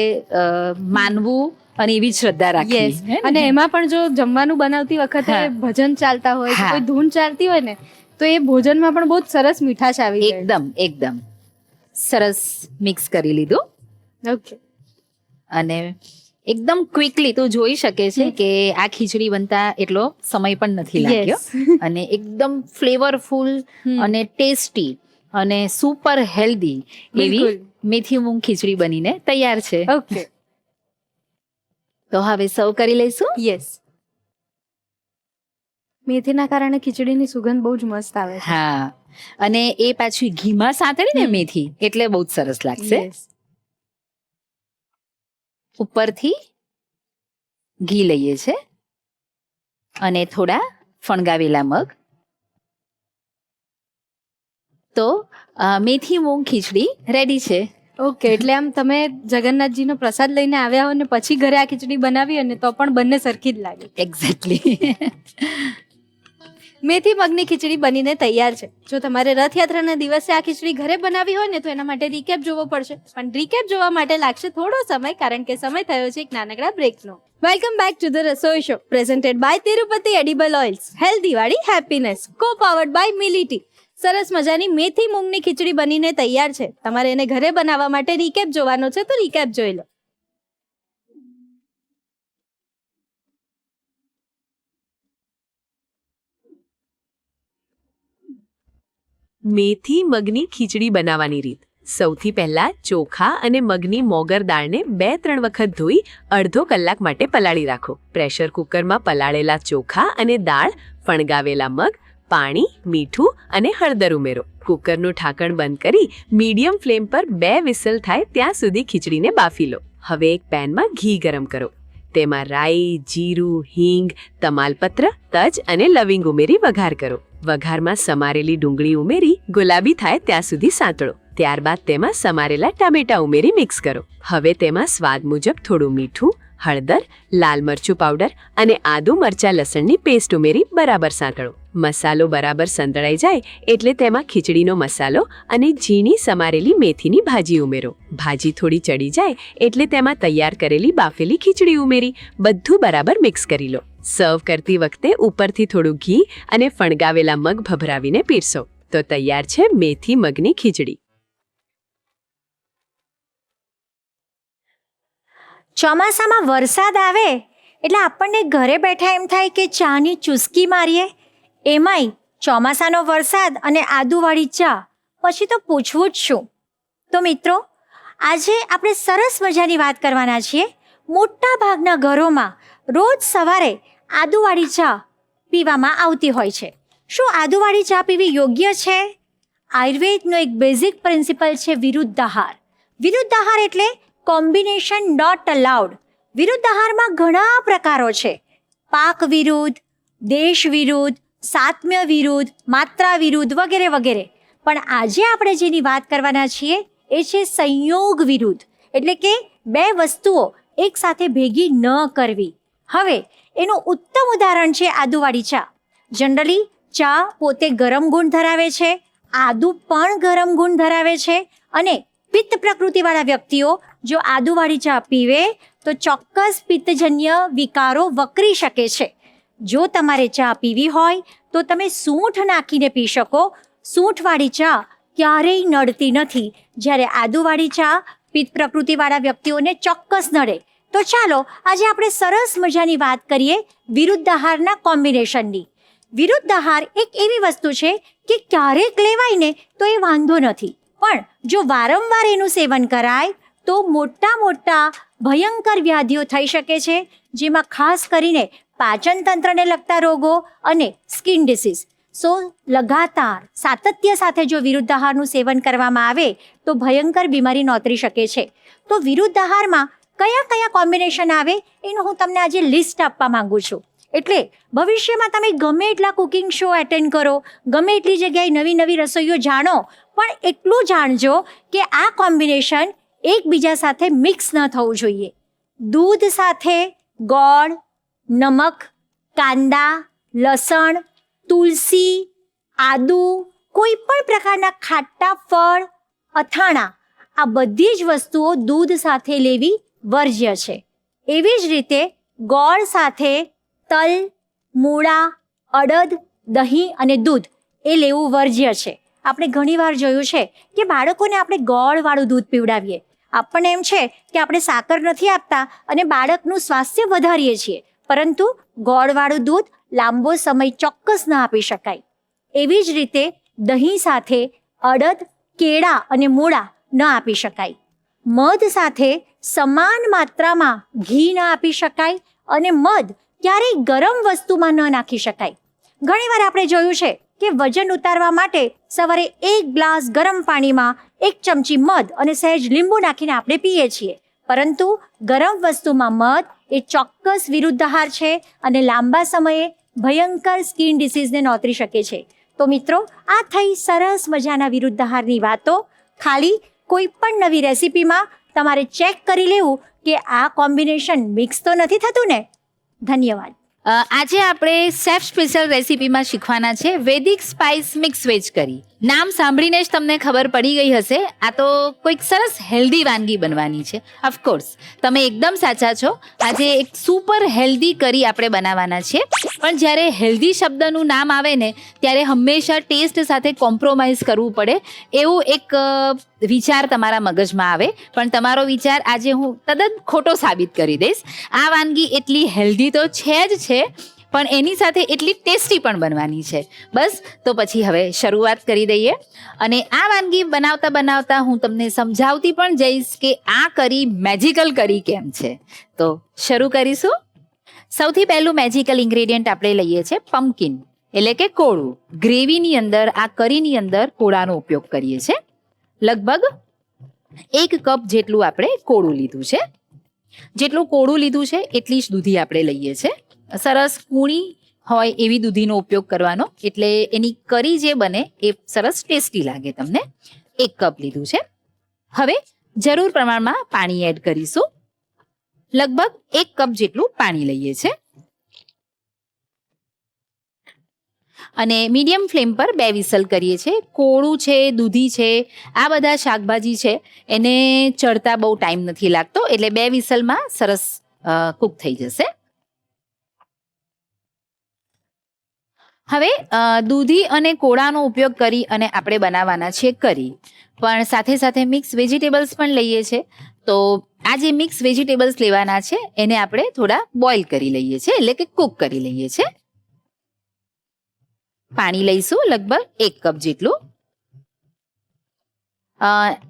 માનવું અને એવી જ શ્રદ્ધા રાખવી. યસ. હે ને? અને એમાં પણ જો જમવાનું બનાવતી વખતે હા. ભજન ચાલતા હોય કે હા. કોઈ ધૂન ચાલતી હોય ને તો એ ભોજનમાં પણ બહુ જ સરસ મીઠાશ આવી જાય. એકદમ એકદમ સરસ મિક્સ કરી લીધું ઓકે. અને એકદમ ક્વિકલી તું જોઈ શકે છે કે આ ખીચડી બનતા એટલો સમય પણ નથી લાગ્યો. અને એકદમ ફ્લેવરફુલ હમ. અને ટેસ્ટી અને સુપર હેલ્ધી એવી બિલકુલ. મેથી મૂંગ ખીચડી બનીને તૈયાર છે. ઓકે. તો હવે સર્વ કરી લઈશું. યસ. મેથીના કારણે ખીચડીની સુગંધ બહુ જ મસ્ત આવે છે. હા, અને એ પાછી ઘીમાં સાંતળી ને હમ. મેથી એટલે બહુ જ સરસ લાગશે. Yes. ઉપરથી ઘી લઈએ છે અને થોડા ફણગાવેલા મગ. તો મેથી મૂંગ ખીચડી રેડી છે. ઓકે, એટલે આમ તમે જગન્નાથજીનો પ્રસાદ લઈને આવ્યા હો ને પછી ઘરે આ ખીચડી બનાવી અને તો પણ બંને સરખી જ લાગે. એક્ઝેક્ટલી. મેથી મગની ખીચડી બનીને તૈયાર છે. જો તમારે રથયાત્રાના દિવસે આ ખીચડી ઘરે બનાવી હોય ને તો એના માટે રીકેપ જોવો પડશે. પણ રીકેપ જોવા માટે લાગશે થોડો સમય, કારણ કે સમય થયો છે એક નાનકડા બ્રેકનો. Welcome back to the Rasoi show presented by Tirupati edible oils, healthy વાળી હેપીનેસ, કો પાવર્ડ બાય મિલિટી. સરસ મજાની મેથી મૂંગની ખીચડી બનીને તૈયાર છે. તમારે એને ઘરે બનાવવા માટે રીકેપ જોવાનો છે તો રીકેપ જોઈ લો. મેથી મગની ખીચડી બનાવવાની રીત. સૌથી પહેલા ચોખા અને મગની મોગર દાળને 2-3 વખત ધોઈ અડધો કલાક માટે પલાળી રાખો. પ્રેશર કુકરમાં પલાળેલા ચોખા અને દાળ, ફણગાવેલા મગ, પાણી, મીઠું અને હળદર ઉમેરો. કુકરનું ઢાંકણ બંધ કરી મીડિયમ ફ્લેમ પર 2 વિસલ થાય ત્યાં સુધી ખીચડીને બાફી લો. હવે એક પેનમાં ઘી ગરમ કરો. તેમાં રાઈ, જીરું, હિંગ, તમાલપત્ર, તજ અને લવિંગ ઉમેરી વઘાર કરો. વઘારમાં સમારેલી ડુંગળી ઉમેરી ગુલાબી થાય ત્યાં સુધી સાંતળો. ત્યારબાદ તેમાં સમારેલા ટામેટા ઉમેરી મિક્સ કરો. હવે તેમાં સ્વાદ મુજબ થોડું મીઠું, હળદર, લાલ મરચું પાવડર અને આદુ મરચા લસણની પેસ્ટ ઉમેરી બરાબર સાંતળો. મસાલો બરાબર સંતળાઈ જાય એટલે તેમાં ખીચડીનો મસાલો અને ઝીણી સમારેલી મેથીની ભાજી ઉમેરો. ભાજી થોડી ચડી જાય એટલે તેમાં તૈયાર કરેલી બાફેલી ખીચડી ઉમેરી બધું બરાબર મિક્સ કરી લો. સર્વ કરતી વખતે ઉપરથી થોડું ઘી અને ફણગાવેલા મગ ભભરાવીને પીરસો. તો તૈયાર છે મેથી મગની ખીચડી. ચોમાસામાં વરસાદ આવે એટલે આપણને ઘરે બેઠા એમ થાય કે ચાની ચુસ્કી મારીએ. એમાંય ચોમાસાનો વરસાદ અને આદુવાળી ચા, પછી તો પૂછવું જ શું. તો મિત્રો, આજે આપણે સરસ મજાની વાત કરવાના છીએ. મોટા ભાગના ઘરોમાં રોજ સવારે આદુવાળી ચા પીવામાં આવતી હોય છે. શું આદુવાળી ચા પીવી યોગ્ય છે? આયુર્વેદનો એક બેઝિક પ્રિન્સિપલ છે વિરુદ્ધાહાર. વિરુદ્ધાહાર એટલે કોમ્બિનેશન નોટ અલાઉડ. વિરુદ્ધાહારમાં ઘણા પ્રકારો છે. પાક વિરુદ્ધ, દેશ વિરુદ્ધ, સાત્મ્ય વિરુદ્ધ, માત્રા વિરુદ્ધ વગેરે વગેરે. પણ આજે આપણે જેની વાત કરવાના છીએ એ છે સંયોગ વિરુદ્ધ, એટલે કે 2 વસ્તુઓ એકસાથે ભેગી ન કરવી. હવે એનું ઉત્તમ ઉદાહરણ છે આદુવાળી ચા. જનરલી ચા પોતે ગરમ ગુણ ધરાવે છે, આદુ પણ ગરમ ગુણ ધરાવે છે, અને પિત્ત પ્રકૃતિવાળા વ્યક્તિઓ જો આદુવાળી ચા પીવે તો ચોક્કસ પિત્તજન્ય વિકારો વકરી શકે છે. જો તમારે ચા પીવી હોય તો તમે સૂંઠ નાખીને પી શકો. સૂંઠવાળી ચા ક્યારેય નડતી નથી, જ્યારે આદુવાળી ચા પિત્ત પ્રકૃતિવાળા વ્યક્તિઓને ચોક્કસ નડે. તો ચાલો આજે આપણે સરસ મજાની વાત કરીએ વિરુદ્ધ આહારના કોમ્બિનેશનની. વિરુદ્ધ આહાર એક એવી વસ્તુ છે કે ક્યારેક લેવાય ને તો એ વાંધો નથી, પણ જો વારંવાર એનું સેવન કરાય તો મોટા મોટા ભયંકર વ્યાધિઓ થઈ શકે છે, જેમાં ખાસ કરીને પાચન તંત્રને લગતા રોગો અને સ્કિન ડિસીઝ. સો લગાતાર સાતત્ય સાથે જો વિરુદ્ધ આહારનું સેવન કરવામાં આવે તો ભયંકર બીમારી નોતરી શકે છે. તો વિરુદ્ધ આહારમાં કયા કયા કોમ્બિનેશન આવે એનું હું તમને આજે લિસ્ટ આપવા માંગુ છું. એટલે ભવિષ્યમાં તમે ગમે એટલા કુકિંગ શો એટેન્ડ કરો, ગમે એટલી જગ્યાએ નવી નવી રસોઈઓ જાણો, પણ એટલું જાણજો કે આ કોમ્બિનેશન એકબીજા સાથે મિક્સ ન થવું જોઈએ. દૂધ સાથે ગોળ, નમક, કાંદા, લસણ, તુલસી, આદુ, કોઈ પણ પ્રકારના ખાટા ફળ, અથાણા, આ બધી જ વસ્તુઓ દૂધ સાથે લેવી વર્જ્ય છે. એવી જ રીતે ગોળ સાથે તલ, મૂળા, અડદ, દહીં અને દૂધ એ લેવું વર્જ્ય છે. આપણે ઘણીવાર જોયું છે કે બાળકોને આપણે ગોળવાળું દૂધ પીવડાવીએ. આપણને એમ છે કે આપણે સાકર નથી આપતા અને બાળકનું સ્વાસ્થ્ય વધારીએ છીએ, પરંતુ ગોળવાળું દૂધ લાંબો સમય ચોક્કસ ન આપી શકાય. એવી જ રીતે દહીં સાથે અડદ, કેળા અને મૂળા ન આપી શકાય. મધ સાથે સમાન માત્રામાં ઘી ન આપી શકાય અને મધ ક્યારેય ગરમ વસ્તુમાં ન નાખી શકાય. ઘણીવાર આપણે જોયું છે કે વજન ઉતારવા માટે સવારે 1 ગ્લાસ ગરમ પાણીમાં 1 ચમચી મધ અને સહેજ લીંબુ નાખીને આપણે પીએ છીએ, પરંતુ ગરમ વસ્તુમાં મધ એ ચોક્કસ વિરુદ્ધ આહાર છે અને લાંબા સમયે ભયંકર સ્કિન ડિસીઝને નોતરી શકે છે. તો મિત્રો, આ થઈ સરસ મજાના વિરુદ્ધ આહારની વાતો. ખાલી કોઈ પણ નવી રેસીપીમાં તમારે ચેક કરી લેવું કે આ કોમ્બિનેશન મિક્સ તો નથી થતું ને. ધન્યવાદ. આજે આપણે શેફ સ્પેશિયલ રેસીપીમાં શીખવાના છે વેદિક સ્પાઇસ મિક્સ વેજ કરી. નામ સાંભળીને જ તમને ખબર પડી ગઈ હશે, આ તો કોઈક સરસ હેલ્ધી વાનગી બનવાની છે. ઓફકોર્સ તમે એકદમ સાચા છો, આજે એક સુપર હેલ્ધી કરી આપણે બનાવવાના છીએ. પણ જ્યારે હેલ્ધી શબ્દનું નામ આવે ને ત્યારે હંમેશા ટેસ્ટ સાથે કોમ્પ્રોમાઇઝ કરવું પડે એવું એક વિચાર તમારા મગજમાં આવે, પણ તમારો વિચાર આજે હું તદ્દન ખોટો સાબિત કરી દઈશ. આ વાનગી એટલી હેલ્ધી તો છે જ છે, પણ એની સાથે એટલી ટેસ્ટી પણ બનવાની છે. બસ તો પછી હવે શરૂઆત કરી દઈએ. અને આ વાનગી બનાવતા બનાવતા હું તમને સમજાવતી પણ જઈશ કે આ કરી મેજિકલ કરી કેમ છે. તો શરૂ કરીશું. સૌથી પહેલું મેજિકલ ઇન્ગ્રેડિયન્ટ આપણે લઈએ છીએ પમ્પકિન, એટલે કે કોળું. ગ્રેવીની અંદર, આ કરીની અંદર કોળાનો ઉપયોગ કરીએ છીએ. લગભગ 1 કપ જેટલું આપણે કોળું લીધું છે. જેટલું કોળું લીધું છે એટલી જ દૂધી આપણે લઈએ છીએ. સરસ કૂણી હોય એવી દૂધીનો ઉપયોગ કરવાનો, એટલે એની કરી જે બને એ સરસ ટેસ્ટી લાગે તમને. 1 કપ લીધું છે. હવે જરૂર પ્રમાણમાં પાણી એડ કરીશું. લગભગ 1 કપ જેટલું પાણી લઈએ છીએ અને મીડિયમ ફ્લેમ પર 2 વિસલ કરીએ છીએ. કોળું છે, દૂધી છે, આ બધા શાકભાજી છે, એને ચડતા બહુ ટાઈમ નથી લાગતો, એટલે 2 વિસલમાં સરસ કૂક થઈ જશે. હવે દૂધી અને કોળાનો ઉપયોગ કરી અને આપણે બનાવવાના છે કરી, પણ સાથે સાથે મિક્સ વેજીટેબલ્સ પણ લઈએ છીએ. તો આ જે મિક્સ વેજીટેબલ્સ લેવાના છે એને આપણે થોડા બોઇલ કરી લઈએ છીએ, એટલે કે કૂક કરી લઈએ છીએ. પાણી લઈશું લગભગ 1 કપ જેટલું.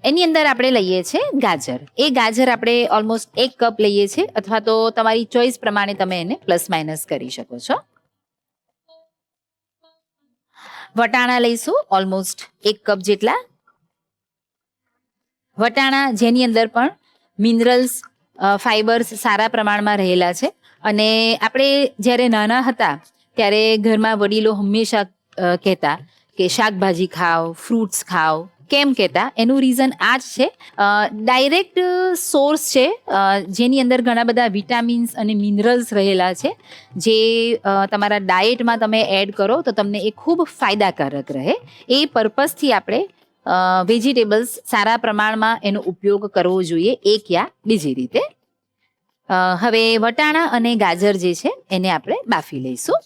એની અંદર આપણે લઈએ છીએ ગાજર. એ ગાજર આપણે ઓલમોસ્ટ 1 કપ લઈએ છીએ, અથવા તો તમારી ચોઈસ પ્રમાણે તમે એને પ્લસ માઇનસ કરી શકો છો. વટાણા લઈશું ઓલમોસ્ટ 1 કપ જેટલા. વટાણા જેની અંદર પણ મિનરલ્સ, ફાઈબર્સ સારા પ્રમાણમાં રહેલા છે. અને આપણે જ્યારે નાના હતા ત્યારે ઘરમાં વડીલો હંમેશા કહેતા કે શાકભાજી ખાઓ, ફ્રૂટ્સ ખાઓ. કેમ કહેતા? એનું રીઝન આ જ છે. ડાયરેક્ટ સોર્સ છે જેની અંદર ઘણા બધા વિટામિન્સ અને મિનરલ્સ રહેલા છે, જે તમારા ડાયેટમાં તમે એડ કરો તો તમને એ ખૂબ ફાયદાકારક રહે. એ પર્પઝથી આપણે વેજીટેબલ્સ સારા પ્રમાણમાં એનો ઉપયોગ કરવો જોઈએ, એક યા બીજી રીતે. હવે વટાણા અને ગાજર જે છે એને આપણે બાફી લઈશું.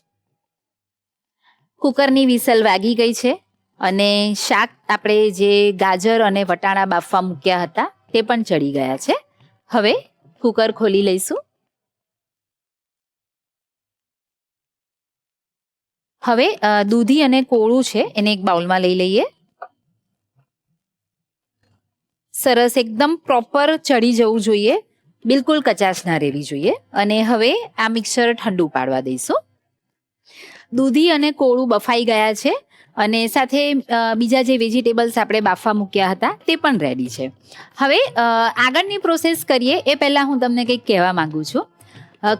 કુકરની વિસલ વાગી ગઈ છે. અને શાક આપણે જે ગાજર અને વટાણા બાફવા મૂક્યા હતા તે પણ ચડી ગયા છે. હવે કુકર ખોલી લઈશું. હવે દૂધી અને કોળું છે એને એક બાઉલમાં લઈ લઈએ. સરસ એકદમ પ્રોપર ચડી જવું જોઈએ, બિલકુલ કચાશ ના રહેવી જોઈએ. અને હવે આ મિક્સર ઠંડુ પાડવા દઈશું. દૂધી અને કોળું બફાઈ ગયા છે અને સાથે બીજા જે વેજીટેબલ્સ આપણે બાફવા મૂક્યા હતા તે પણ રેડી છે. હવે આગળની પ્રોસેસ કરીએ એ પહેલાં હું તમને કંઈક કહેવા માંગુ છું.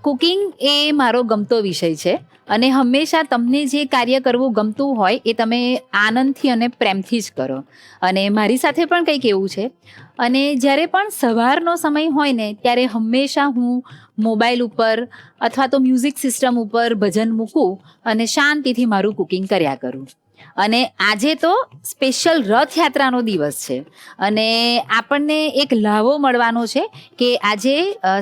કુકિંગ એ મારો ગમતો વિષય છે અને હંમેશા તમને જે કાર્ય કરવું ગમતું હોય એ તમે આનંદથી અને પ્રેમથી જ કરો. અને મારી સાથે પણ કંઈક એવું છે. અને જ્યારે પણ સવારનો સમય હોય ને ત્યારે હંમેશા હું મોબાઈલ ઉપર અથવા તો મ્યુઝિક સિસ્ટમ ઉપર ભજન મૂકું અને શાંતિથી મારું કુકિંગ કર્યા કરું. અને આજે તો સ્પેશિયલ રથયાત્રાનો દિવસ છે અને આપણને એક લાવો મળવાનો છે કે આજે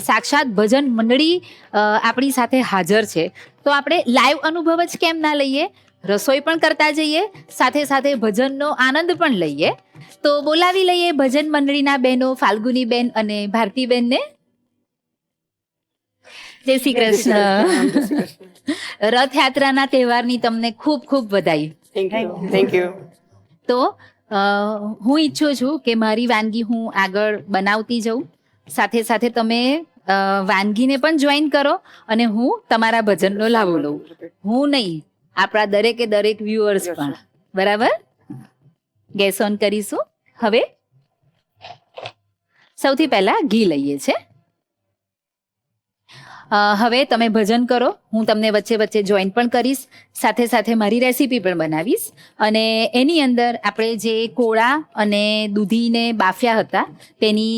સાક્ષાત ભજન મંડળી આપણી સાથે હાજર છે. તો આપણે લાઈવ અનુભવ જ કેમ ના લઈએ, રસોઈ પણ કરતા જઈએ, સાથે સાથે ભજનનો આનંદ પણ લઈએ. તો બોલાવી લઈએ ભજન મંડળીના બહેનો ફાલ્ગુનીબેન અને ભારતીબેનને. જય શ્રી કૃષ્ણ. રથયાત્રાના તહેવારની તમને ખૂબ ખૂબ વધાઈ. Thank you. તો હું ઈચ્છું છું કે મારી વાનગી હું આગળ બનાવતી જાઉં, સાથે સાથે તમે વાનગીને પણ જોઈન કરો અને હું તમારા ભજનનો લાવો લઉં. હું નહીં, આપણા દરેકે દરેક વ્યુઅર્સ પણ. બરાબર? ગેસ ઓન કરીશું. હવે સૌથી પહેલા ઘી લઈએ છે. હવે તમે ભજન કરો, હું તમને વચ્ચે વચ્ચે જોઈન પણ કરીશ, સાથે સાથે મારી રેસીપી પણ બનાવીશ. અને એની અંદર આપણે જે કોળા અને દૂધીને બાફ્યા હતા તેની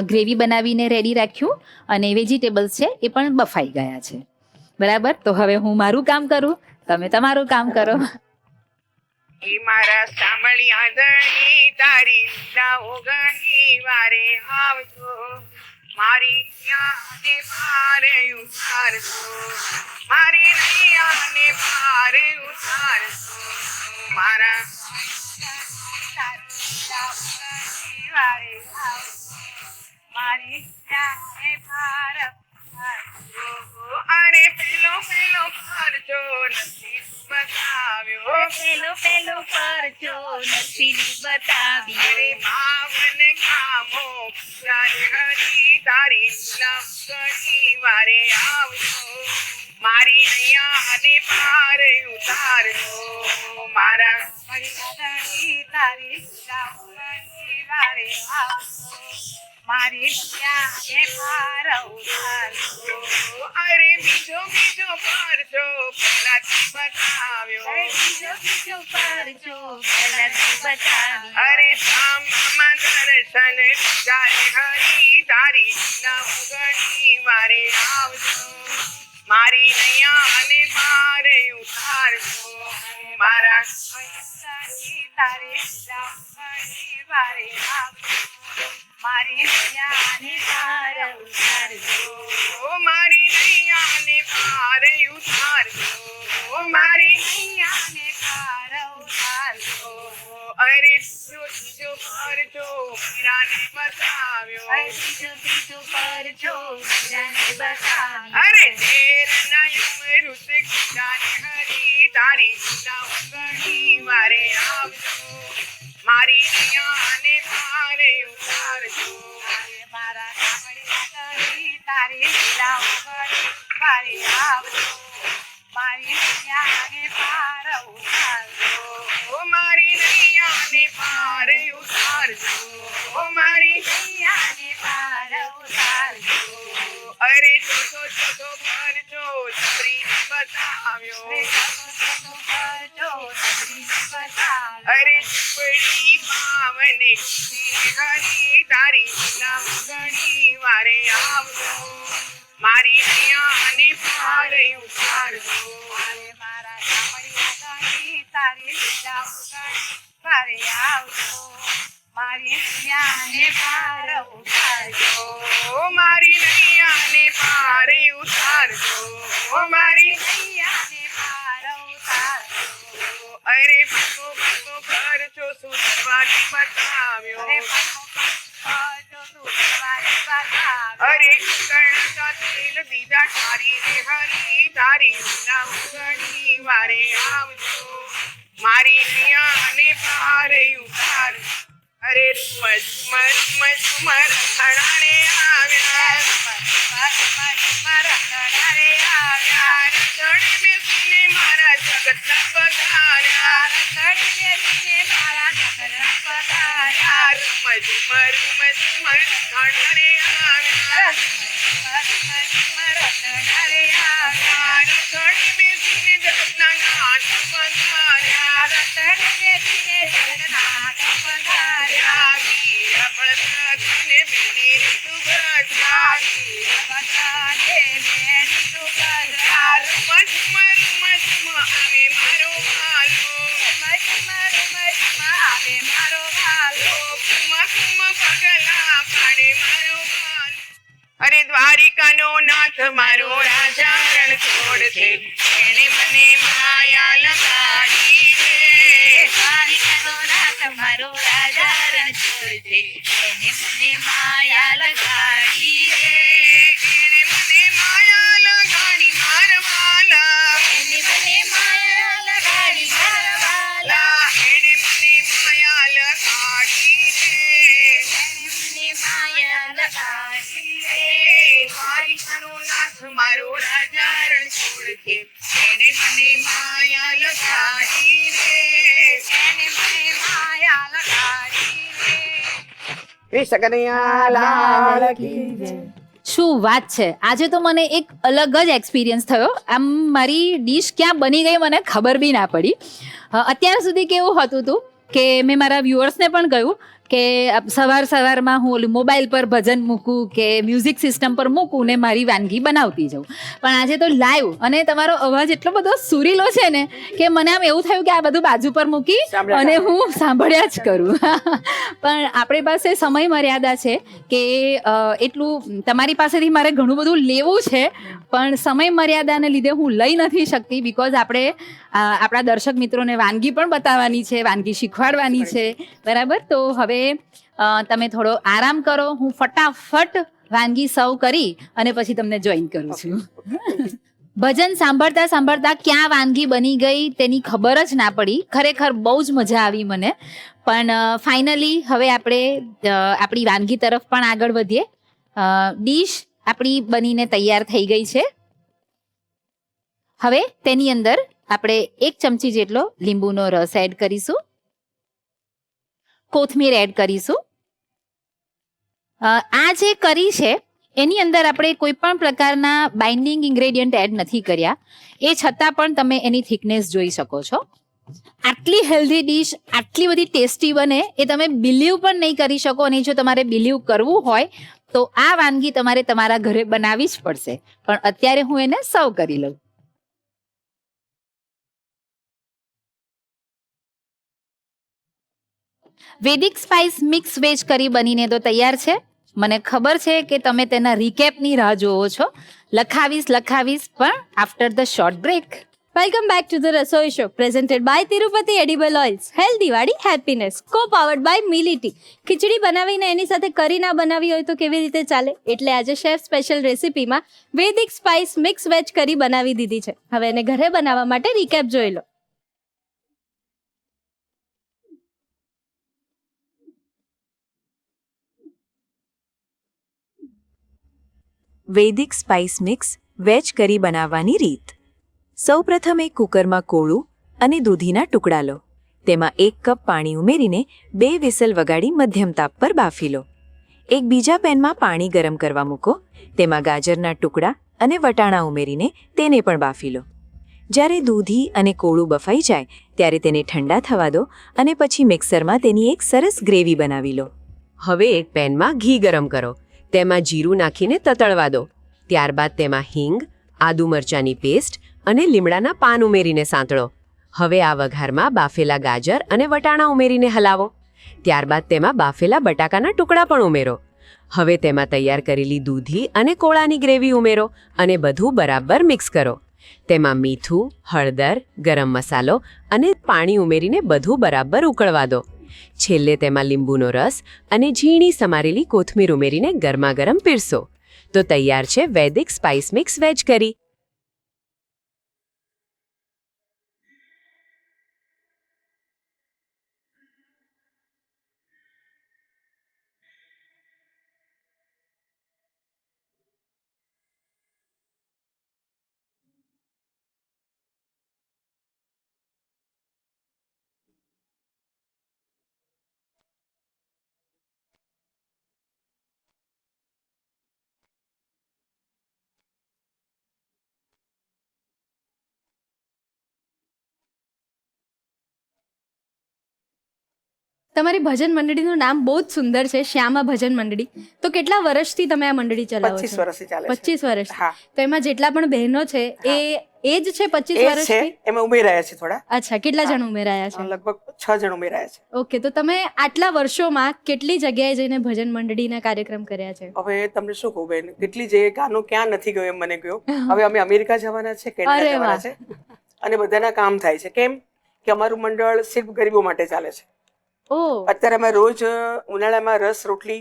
ગ્રેવી બનાવીને રેડી રાખ્યું અને વેજીટેબલ્સ છે એ પણ બફાઈ ગયા છે. બરાબર? તો હવે હું મારું કામ કરું, તમે તમારું કામ કરો. એ મારા સાંભળ્યા દણી તારી લાવો ઘણી વારે આવજો, મારી ન્યાને પારે ઉતારજો, મારી નૈયાને પારે ઉતારજો, મારા વારે આવજો, મારી ન્યાને પાર ઉતારજો. અરે પેલો પેલો પરચો નસીબ બતાવ્યો, પેલો પરચો નસીબ બતાવ્યો. અરે પાવન કામો હરી તારી લવકડી વારે આવજો, મારી નૈયાને પાર ઉતારજો, મારા તારી લવકડી વારે આવજો, મારી નૈયાને પાર ઉતારજો. અરે બીજો બીજો પરચો પહેલાથી બતાવ્યો, બીજો પરચો પહેલાથી બતાવ્યો. અરે સામમાં દર્શન તારે હરી તારી નવગણી વારે આવજો, મારી નૈયાને પારે ઉતારજો, મારા તારી નવગણી વારે આવજો, મારી નૈયાને પાર ઉતારજો, મારી નૈયાને પાર ઉતારજો, મારી નૈયાને પાર ઉતારજો. અરે બીજો પરચો મીરાને બતાવ્યો, બીજો પરચો મીરાને બતાવ્યો. અરે તેરના અમૃત જાને હરી તારી નવગણી વારે આવજો, મારી નૈયાને પારે ઉતારજો, મારા સાંભળી તારી નવગણી વારે આવજો, મારી નૈયાને પાર ઉતારજો, મારી નૈયાને પાર ઉતારજો, મારી નૈયાને પાર ઉતારજો. અરે ચોથો ચોથો પરચો છત્રીને બતાવ્યો, અરે પડી પાવને હરી તારી નવગણી વારે આવજો, મારી નૈયાને પાર ઉતારજો, મારા સાંભળી તારી નવગણી વારે આવજો, મારી નૈયાને પાર ઉતારજો, મારી નૈયાને પાર ઉતારજો, મારી નૈયાને પાર ઉતારજો. અરે ભગો ભગો બતાવ્યો અરે કણકા તેલ દીધા તારી રે હરી તારી ઘણી વારે આવજો મારી પિયાને પારે ઉતાર અરે મર ખણાને આવ્યા રતણે બેસીને મારા જગતના પધાર્યા મર ખણાને આવ્યા રતણે બેસીને જગતના નાથ પધાર્યા અરે દ્વારિકાનો નાથ મારો રાજા રણ છોડ છે એને મને માયા લગાડી રે દ્વારિકાનો નાથ મારો રાજા રણ છોડ છે એને મને માયા લગાડી રે એને મને માયા લગાડી મારવાલા એને મને માયા લગાડી મારવાલા એને મને માયા લગાડી રે એને મને માયા લગાડી રે દ્વારિકાનો નાથ મારો રાજા રણ છોડ છે એને મને માયા લગાડી રે એને મને માયા લગાડી રે સગનિયા શું વાત છે! આજે તો મને એક અલગ જ એક્સપિરિયન્સ થયો. આમ મારી ડીશ ક્યાં બની ગઈ મને ખબર બી ના પડી. અત્યાર સુધી કેવું હતું હતું કે મેં મારા વ્યુઅર્સને પણ કહ્યું કે સવારમાં હું મોબાઈલ પર ભજન મૂકું કે મ્યુઝિક સિસ્ટમ પર મૂકું ને મારી વાનગી બનાવતી જાઉં. પણ આજે તો લાઈવ અને તમારો અવાજ એટલો બધો સુરીલો છે ને કે મને આમ એવું થયું કે આ બધું બાજુ પર મૂકી અને હું સાંભળ્યા જ કરું. પણ આપણી પાસે સમય મર્યાદા છે કે એટલું તમારી પાસેથી મારે ઘણું બધું લેવું છે પણ સમય મર્યાદાને લીધે હું લઈ નથી શકતી બિકોઝ આપણે આપણા દર્શક મિત્રોને વાનગી પણ બતાવવાની છે, વાનગી શીખવાડવાની છે, બરાબર. તો હવે તમે થોડો આરામ કરો, હું ફટાફટ વાનગી સર્વ કરી અને પછી તમને જોઈન કરું છું. ભજન સાંભળતા સાંભળતા ક્યાં વાનગી બની ગઈ તેની ખબર જ ના પડી. ખરેખર બહુ જ મજા આવી મને. પણ ફાઇનલી હવે આપણે આપણી વાનગી તરફ પણ આગળ વધીએ. ડીશ આપણી બનીને તૈયાર થઈ ગઈ છે. હવે તેની અંદર આપણે 1 ચમચી જેટલો લીંબુનો રસ એડ કરીશું, કોથમીર એડ કરીશું. આ જે કરી છે એની અંદર આપણે કોઈ પણ પ્રકારના બાઇન્ડિંગ ઇન્ગ્રેડિયન્ટ એડ નથી કર્યા, એ છતાં પણ તમે એની થિકનેસ જોઈ શકો છો. આટલી હેલ્ધી ડીશ આટલી બધી ટેસ્ટી બને એ તમે બિલીવ પણ નહીં કરી શકો. અને જો તમારે બિલીવ કરવું હોય તો આ વાનગી તમારે તમારા ઘરે બનાવવી જ પડશે. પણ અત્યારે હું એને સર્વ કરી લઉં. વેદિક સ્પાઇસ મિક્સ વેજ કરી બનીને તો તૈયાર છે. મને ખબર છે કે તમે તેના રિકેપની રાહ જોવો છો. લખાવીશ પણ after the short break. Welcome back to the Rasoi show presented by Tirupati edible oils. Healthy વાળી happiness co powered by Mili tea. Khichdi બનાવીને એની સાથે કરી ના બનાવી હોય તો કેવી રીતે ચાલે? એટલે આજે શેફ સ્પેશિયલ રેસીપીમાં વેદિક સ્પાઇસ મિક્સ વેજ કરી બનાવી દીધી છે. હવે એને ઘરે બનાવવા માટે રિકેપ જોઈ લો. વૈદિક સ્પાઇસ મિક્સ વેજ કરી બનાવવાની રીત. સૌપ્રથમ એક કુકરમાં કોળું અને દૂધીના ટુકડા લો. તેમાં 1 કપ પાણી ઉમેરીને 2 વિસલ વગાડી મધ્યમ તાપ પર બાફી લો. એક બીજા પેનમાં પાણી ગરમ કરવા મૂકો. તેમાં ગાજરના ટુકડા અને વટાણા ઉમેરીને તેને પણ બાફી લો. જ્યારે દૂધી અને કોળું બફાઈ જાય ત્યારે તેને ઠંડા થવા દો અને પછી મિક્સરમાં તેની એક સરસ ગ્રેવી બનાવી લો. હવે એક પેનમાં ઘી ગરમ કરો. તેમાં જીરું નાખીને તતળવા દો. ત્યારબાદ તેમાં હિંગ, આદુ મરચાંની પેસ્ટ અને લીમડાના પાન ઉમેરીને સાંતળો. હવે આ વઘારમાં બાફેલા ગાજર અને વટાણા ઉમેરીને હલાવો. ત્યારબાદ તેમાં બાફેલા બટાકાના ટુકડા પણ ઉમેરો. હવે તેમાં તૈયાર કરેલી દૂધી અને કોળાની ગ્રેવી ઉમેરો અને બધું બરાબર મિક્સ કરો. તેમાં મીઠું, હળદર, ગરમ મસાલો અને પાણી ઉમેરીને બધું બરાબર ઉકળવા દો. છેલ્લે તેમાં લીંબુનો રસ અને ઝીણી સમારેલી કોથમીર ઉમેરીને ગરમાગરમ પીરસો. તો તૈયાર છે વૈદિક સ્પાઇસ મિક્સ વેજ કરી. તમારી ભજન મંડળીનું નામ બહુ જ સુંદર છે, શ્યામા ભજન મંડળી. તો કેટલા વર્ષથી તમે આ મંડળી ચલાવો 25 છો? વર્ષથી ચાલે છે. 25 વર્ષ. હા. તો એમાં જેટલા પણ બહેનો છે એ જ છે 25 એ છે વર્ષથી? એમાં ઉમેરાયા છે થોડા, અચ્છા, કેટલા જણ ઉમેરાયા છે? લગભગ 6 જણ ઉમેરાયા છે. ઓકે, તો તમે આટલા વર્ષોમાં કેટલી જગ્યાએ જઈને ભજન મંડળીના કાર્યક્રમ કર્યા છે? હવે તમને શું કહું બેન, કેટલી જે ગાનો ક્યાં નથી ગયો એમ મને કહ્યો. હવે અમે અમેરિકા જવાના છે, કેનેડા અરે વાહ. જવાના છે, અને બધાના કામ થાય છે. કેમ કે અમારું મંડળ સિર્ફ ગરીબો માટે ચાલે છે. ઓહ, અત્યારે અમે રોજ ઉનાળામાં રસ રોટલી,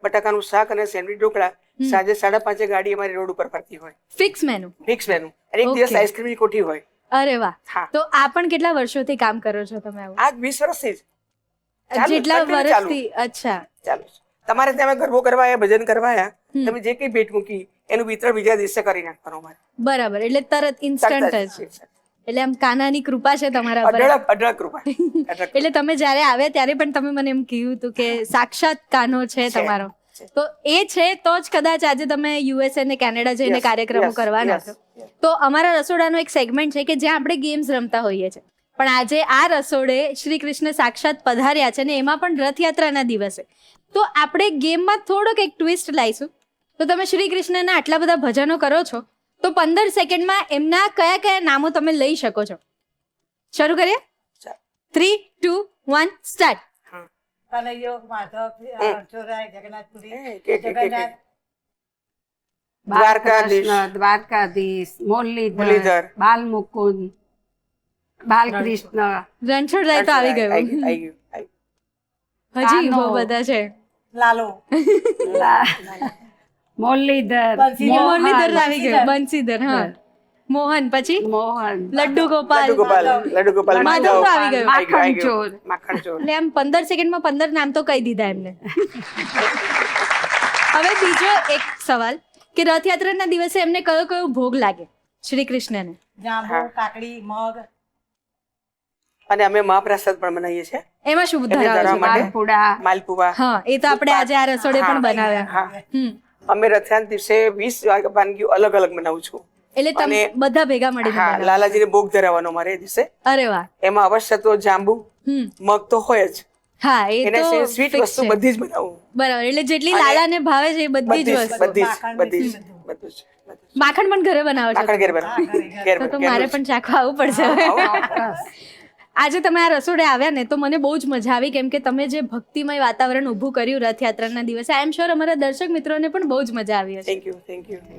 બટાકાનું શાક અને સેન્ડવીચ ઢોકળા, સાંજે 5:30 ગાડી અમારી રોડ ઉપર ફરતી હોય, ફિક્સ મેનુ. ફિક્સ મેનુ, અને એક દિવસ Okay. આઈસ્ક્રીમની કોઠી હોય. અરે વાહ. હા. તો આ પણ કેટલા વર્ષોથી કામ કરો છો તમે આવું? આજ 20 વર્ષથી જ ચાલુ, જેટલા continue ચાલુ. વર્ષથી? અચ્છા. ચાલુ છે. તમારે ત્યાં ગરબો કરવા આવ્યા, ભજન કરવા આવ્યા, તમે જે કઈ ભેટ મૂકી એનું વિતરણ બીજા દિવસે કરી નાખવાનું અમારે. બરાબર, એટલે તરત ઇન્સ્ટન્ટ જ. એટલે આમ કાનાની કૃપા છે તમારા પર. અઢળક રૂપા. એટલે તમે જ્યારે આવ્યા ત્યારે પણ તમે મને એમ કહ્યું હતું કે સાક્ષાત કાનો છે તમારો. તો એ છે તો જ કદાચ આજે તમે યુએસએ ને કેનેડા જઈને Yes, કાર્યક્રમો yes, કરવાના yes, છો. yes. તો અમારા રસોડાનો એક સેગમેન્ટ છે કે જ્યાં આપણે ગેમ્સ રમતા હોઈએ છીએ, પણ આજે આ રસોડે શ્રી કૃષ્ણ સાક્ષાત પધાર્યા છે ને એમાં પણ રથયાત્રાના દિવસે. તો આપણે ગેમમાં થોડોક એક ટ્વિસ્ટ લાવીશું. તો તમે શ્રી કૃષ્ણના આટલા બધા ભજનો કરો છો, તો 15 સેકન્ડમાં એમના કયા કયા નામો તમે લઈ શકો છો? શરૂ કરીએ? 3, 2, 1 સ્ટાર્ટ. કનૈયો, માધવ, ચોરાય, જગન્નાથપુરી, જગન્નાથ, દ્વારકાધીશ, દ્વારકાધીશ, મુરલીધર, મુરલીધર, બાલમુકુંદ, બાલકૃષ્ણ, રણછોડરાય તો આવી ગયું. આવી ગયું. હજી કાનો. બહુ બધા છે. લાલો, મુરલીધર, મુરલીધર આવી ગયું. બંસીધર, હા. મોહન, પછી મોહન, લડ્ડુ ગોપાલ. લડ્ડુ ગોપાલ, માધવ તો આવી ગયું. માખણ ચોર, માખણ ચોર. એટલે આમ 15 સેકન્ડમાં 15 નામ તો કહી દીધા એમને. હવે બીજો એક સવાલ કે રથયાત્રાના દિવસે એમને કયો કયો ભોગ લાગે શ્રી કૃષ્ણને? જાંબુ, કાકડી, મગ. અને અમે મહાપ્રસાદ પણ બનાવીએ છીએ એમાં શું એમને ધરાવો ધરવા છો? માટે. માલપુવા. હા, એ તો આપણે આજે આ રસોડે પણ બનાવ્યા. હા. હમ. અમે રથયાત્રા દિવસે 20 વાનગીઓ અલગ અલગ બનાવું છું. એટલે તમે અને- બધા ભેગા મળીને હા, બનાવો. લાલાજીને ભોગ ધરાવવાનો મારે એ દિવસે. અરે વાહ. એમાં અવશ્ય તો જાંબુ, હમ. મગ તો હોય જ. હા, એ એના તો સિવાય સ્વીટ fix વસ્તુ છે. બધી જ બનાવું. બરાબર, એટલે જેટલી અને લાલાને ભાવે છે એ બધી જ વસ્તુ. બધી જ. માખણ પણ ઘરે બનાવો છો? માખણ ઘેર બનાવું. ઘેર તો બનાવું. મારે પણ ચાખવા આવવું પડશે હવે. આજે તમે આ રસોડે આવ્યા ને તો મને બહુ જ મજા આવી, કેમ કે તમે જે ભક્તિમય વાતાવરણ ઊભું કર્યું રથયાત્રાના દિવસે, આઈ એમ શ્યોર અમારા દર્શક મિત્રોને પણ બહુ જ મજા આવી હશે. Thank you.